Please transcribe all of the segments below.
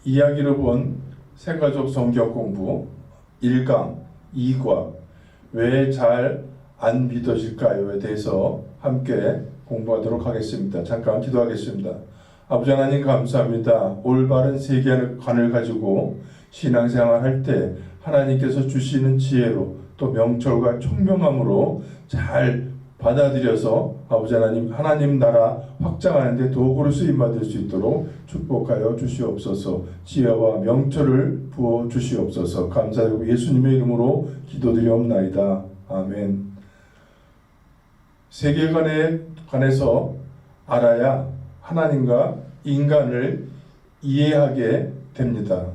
이야기로 본 새가족 성경 공부 1강 2과 왜 잘 안 믿어질까요에 대해서 함께 공부하도록 하겠습니다. 잠깐 기도하겠습니다. 아버지 하나님 감사합니다. 올바른 세계관을 가지고 신앙생활 할 때 하나님께서 주시는 지혜로 또 명철과 총명함으로 잘 받아들여서 아버지 하나님 나라 확장하는데 도구로 쓰임받을 수 있도록 축복하여 주시옵소서. 지혜와 명철을 부어 주시옵소서. 감사드리고 예수님의 이름으로 기도드리옵나이다. 아멘. 세계관에 관해서 알아야 하나님과 인간을 이해하게 됩니다.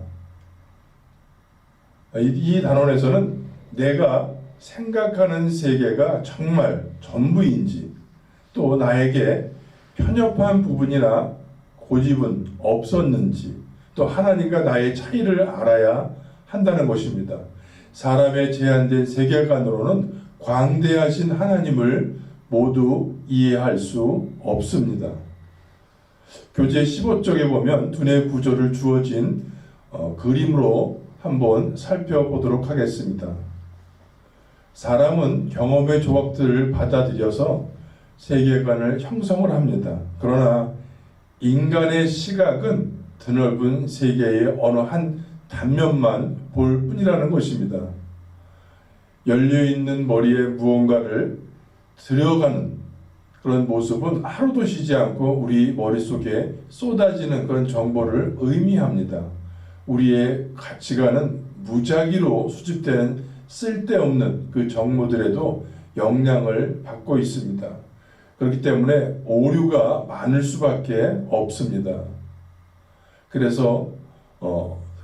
이 단원에서는 내가 생각하는 세계가 정말 전부인지 또 나에게 편협한 부분이나 고집은 없었는지 또 하나님과 나의 차이를 알아야 한다는 것입니다. 사람의 제한된 세계관으로는 광대하신 하나님을 모두 이해할 수 없습니다. 교재 15쪽에 보면 두뇌 구조를 주어진 그림으로 한번 살펴보도록 하겠습니다. 사람은 경험의 조각들을 받아들여서 세계관을 형성을 합니다. 그러나 인간의 시각은 드넓은 세계의 어느 한 단면만 볼 뿐이라는 것입니다. 열려있는 머리에 무언가를 들어가는 그런 모습은 하루도 쉬지 않고 우리 머릿속에 쏟아지는 그런 정보를 의미합니다. 우리의 가치관은 무작위로 수집되는 쓸데없는 그 정보들에도 영향을 받고 있습니다. 그렇기 때문에 오류가 많을 수밖에 없습니다. 그래서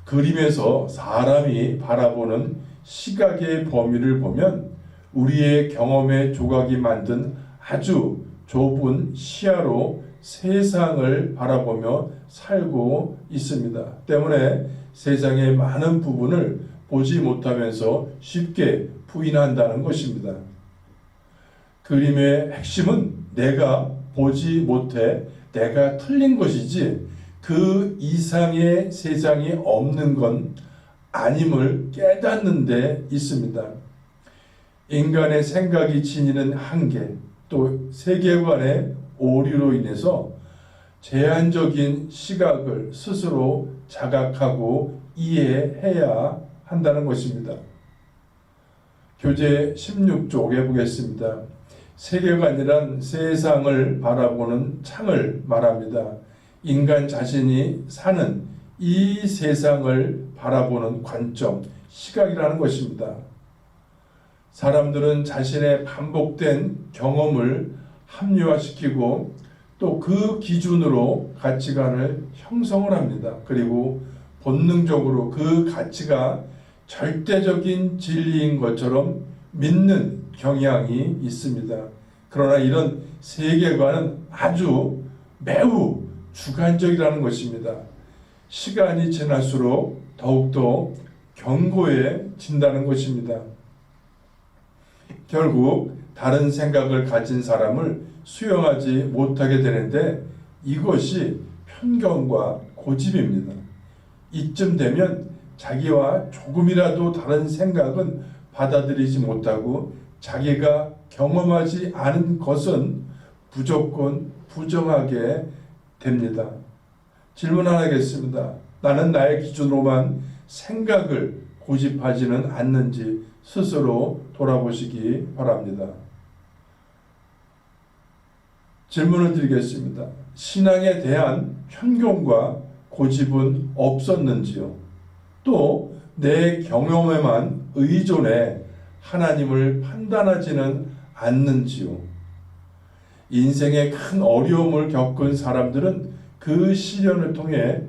그림에서 사람이 바라보는 시각의 범위를 보면 우리의 경험의 조각이 만든 아주 좁은 시야로 세상을 바라보며 살고 있습니다. 때문에 세상의 많은 부분을 보지 못하면서 쉽게 부인한다는 것입니다. 그림의 핵심은 내가 보지 못해 내가 틀린 것이지 그 이상의 세상이 없는 건 아님을 깨닫는 데 있습니다. 인간의 생각이 지니는 한계 또 세계관의 오류로 인해서 제한적인 시각을 스스로 자각하고 이해해야 한다는 것입니다. 교재 16쪽에 보겠습니다. 세계관이란 세상을 바라보는 창을 말합니다. 인간 자신이 사는 이 세상을 바라보는 관점, 시각이라는 것입니다. 사람들은 자신의 반복된 경험을 합리화시키고 또 그 기준으로 가치관을 형성을 합니다. 그리고 본능적으로 그 가치가 절대적인 진리인 것처럼 믿는 경향이 있습니다. 그러나 이런 세계관은 아주 매우 주관적이라는 것입니다. 시간이 지날수록 더욱더 견고해진다는 것입니다. 결국 다른 생각을 가진 사람을 수용하지 못하게 되는데 이것이 편견과 고집입니다. 이쯤 되면 자기와 조금이라도 다른 생각은 받아들이지 못하고 자기가 경험하지 않은 것은 무조건 부정하게 됩니다. 질문 하나 하겠습니다. 나는 나의 기준으로만 생각을 고집하지는 않는지 스스로 돌아보시기 바랍니다. 질문을 드리겠습니다. 신앙에 대한 편견과 고집은 없었는지요? 또 내 경험에만 의존해 하나님을 판단하지는 않는지요? 인생의 큰 어려움을 겪은 사람들은 그 시련을 통해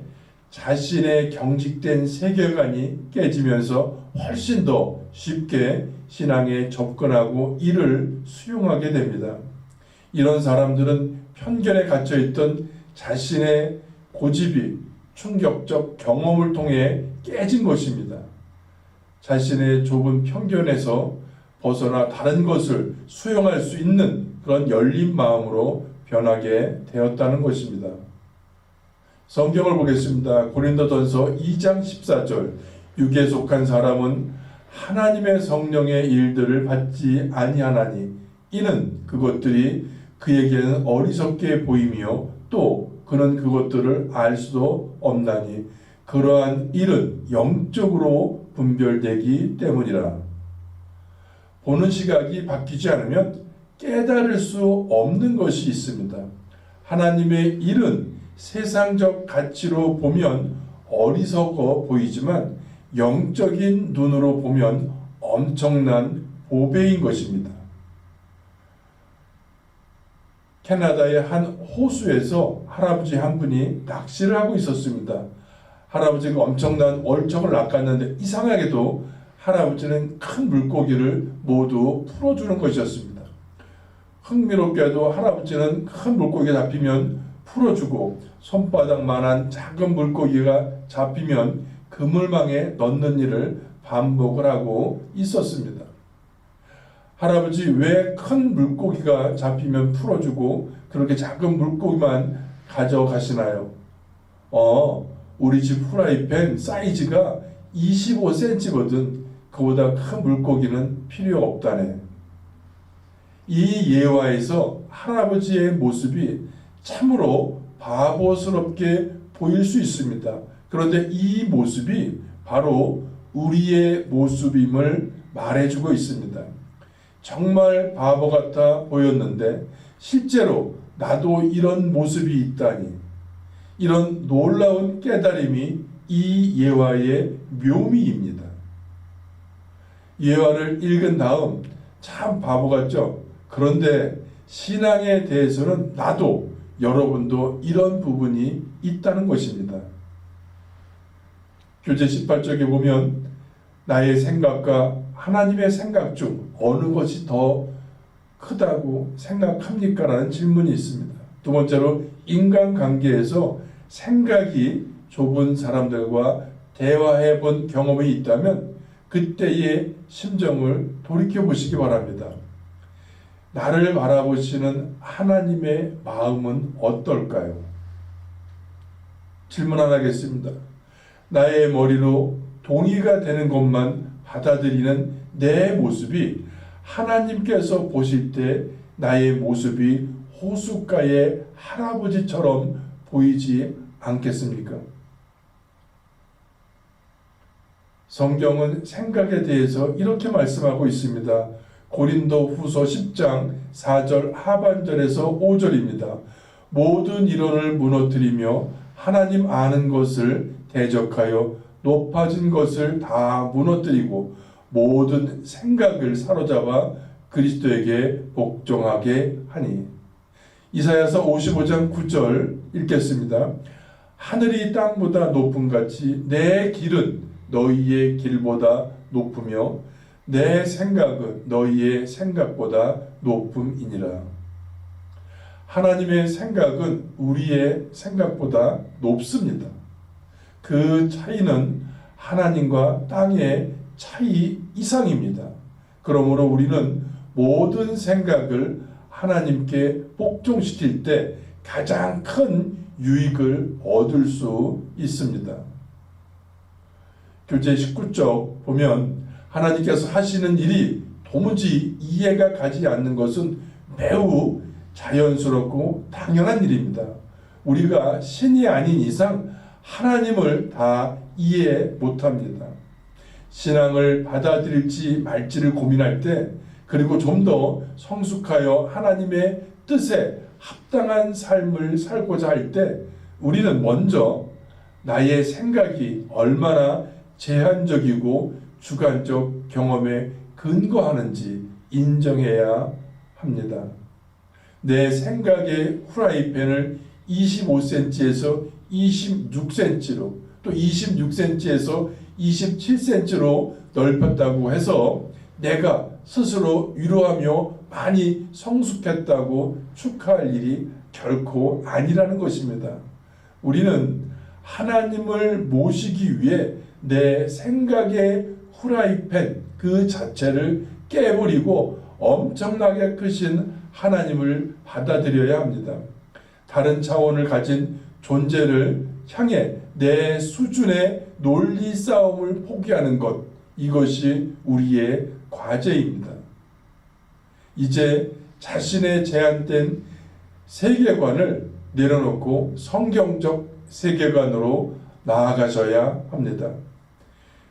자신의 경직된 세계관이 깨지면서 훨씬 더 쉽게 신앙에 접근하고 이를 수용하게 됩니다. 이런 사람들은 편견에 갇혀있던 자신의 고집이 충격적 경험을 통해 깨진 것입니다. 자신의 좁은 편견에서 벗어나 다른 것을 수용할 수 있는 그런 열린 마음으로 변하게 되었다는 것입니다. 성경을 보겠습니다. 고린도전서 2장 14절. 육에 속한 사람은 하나님의 성령의 일들을 받지 아니하나니 이는 그것들이 그에게는 어리석게 보이며 또 그는 그것들을 알 수도 없나니 그러한 일은 영적으로 분별되기 때문이라. 보는 시각이 바뀌지 않으면 깨달을 수 없는 것이 있습니다. 하나님의 일은 세상적 가치로 보면 어리석어 보이지만 영적인 눈으로 보면 엄청난 보배인 것입니다. 캐나다의 한 호수에서 할아버지 한 분이 낚시를 하고 있었습니다. 할아버지가 엄청난 얼척을 낚았는데 이상하게도 할아버지는 큰 물고기를 모두 풀어주는 것이었습니다. 흥미롭게도 할아버지는 큰 물고기가 잡히면 풀어주고 손바닥만한 작은 물고기가 잡히면 그물망에 넣는 일을 반복을 하고 있었습니다. 할아버지 왜 큰 물고기가 잡히면 풀어주고 그렇게 작은 물고기만 가져가시나요? 우리 집 프라이팬 사이즈가 25cm거든. 그보다 큰 물고기는 필요 없다네. 이 예화에서 할아버지의 모습이 참으로 바보스럽게 보일 수 있습니다. 그런데 이 모습이 바로 우리의 모습임을 말해주고 있습니다. 정말 바보 같아 보였는데 실제로 나도 이런 모습이 있다니, 이런 놀라운 깨달음이 이 예화의 묘미입니다. 예화를 읽은 다음 참 바보 같죠? 그런데 신앙에 대해서는 나도 여러분도 이런 부분이 있다는 것입니다. 교재 18쪽에 보면 나의 생각과 하나님의 생각 중 어느 것이 더 크다고 생각합니까? 라는 질문이 있습니다. 두 번째로 인간관계에서 생각이 좁은 사람들과 대화해 본 경험이 있다면 그때의 심정을 돌이켜 보시기 바랍니다. 나를 바라보시는 하나님의 마음은 어떨까요? 질문 하나 하겠습니다. 나의 머리로 동의가 되는 것만 받아들이는 내 모습이 하나님께서 보실 때 나의 모습이 호숫가의 할아버지처럼 보이지 않겠습니까? 성경은 생각에 대해서 이렇게 말씀하고 있습니다. 고린도 후서 10장 4절 하반절에서 5절입니다. 모든 이론을 무너뜨리며 하나님 아는 것을 대적하여 높아진 것을 다 무너뜨리고 모든 생각을 사로잡아 그리스도에게 복종하게 하니. 이사야서 55장 9절 읽겠습니다. 하늘이 땅보다 높음 같이 내 길은 너희의 길보다 높으며 내 생각은 너희의 생각보다 높음이니라. 하나님의 생각은 우리의 생각보다 높습니다. 그 차이는 하나님과 땅의 차이 이상입니다. 그러므로 우리는 모든 생각을 하나님께 복종시킬 때 가장 큰 유익을 얻을 수 있습니다. 교재 19쪽 보면 하나님께서 하시는 일이 도무지 이해가 가지 않는 것은 매우 자연스럽고 당연한 일입니다. 우리가 신이 아닌 이상 하나님을 다 이해 못합니다. 신앙을 받아들일지 말지를 고민할 때, 그리고 좀 더 성숙하여 하나님의 뜻에 합당한 삶을 살고자 할 때 우리는 먼저 나의 생각이 얼마나 제한적이고 주관적 경험에 근거하는지 인정해야 합니다. 내 생각의 후라이팬을 25cm에서 26cm로 또 26cm에서 27cm로 넓혔다고 해서 내가 스스로 위로하며 많이 성숙했다고 축하할 일이 결코 아니라는 것입니다. 우리는 하나님을 모시기 위해 내 생각의 후라이팬 그 자체를 깨버리고 엄청나게 크신 하나님을 받아들여야 합니다. 다른 차원을 가진 존재를 향해 내 수준의 논리 싸움을 포기하는 것, 이것이 우리의 과제입니다. 이제 자신의 제한된 세계관을 내려놓고 성경적 세계관으로 나아가셔야 합니다.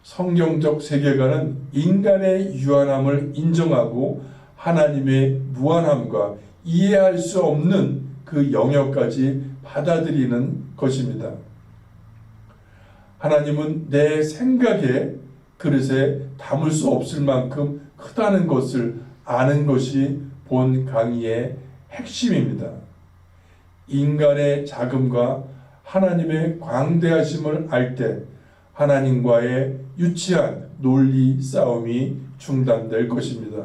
성경적 세계관은 인간의 유한함을 인정하고 하나님의 무한함과 이해할 수 없는 그 영역까지 받아들이는 것입니다. 하나님은 내 생각의 그릇에 담을 수 없을 만큼 크다는 것을 아는 것이 본 강의의 핵심입니다. 인간의 작음과 하나님의 광대하심을 알 때 하나님과의 유치한 논리 싸움이 중단될 것입니다.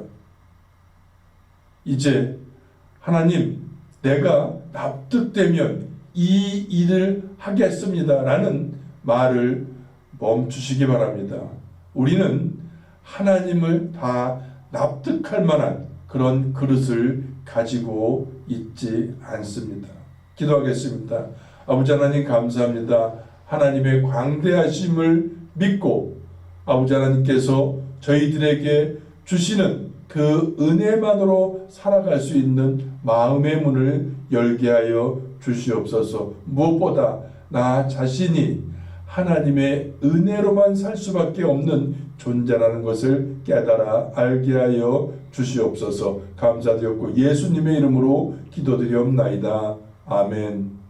이제 하나님, 내가 납득되면 이 일을 하겠습니다 라는 말을 멈추시기 바랍니다. 우리는 하나님을 다 납득할 만한 그런 그릇을 가지고 있지 않습니다. 기도하겠습니다. 아버지 하나님, 감사합니다. 하나님의 광대하심을 믿고 아버지 하나님께서 저희들에게 주시는 그 은혜만으로 살아갈 수 있는 마음의 문을 열게 하여 주시옵소서. 무엇보다 나 자신이 하나님의 은혜로만 살 수밖에 없는 존재라는 것을 깨달아 알게 하여 주시옵소서. 감사드렸고 예수님의 이름으로 기도드리옵나이다. 아멘.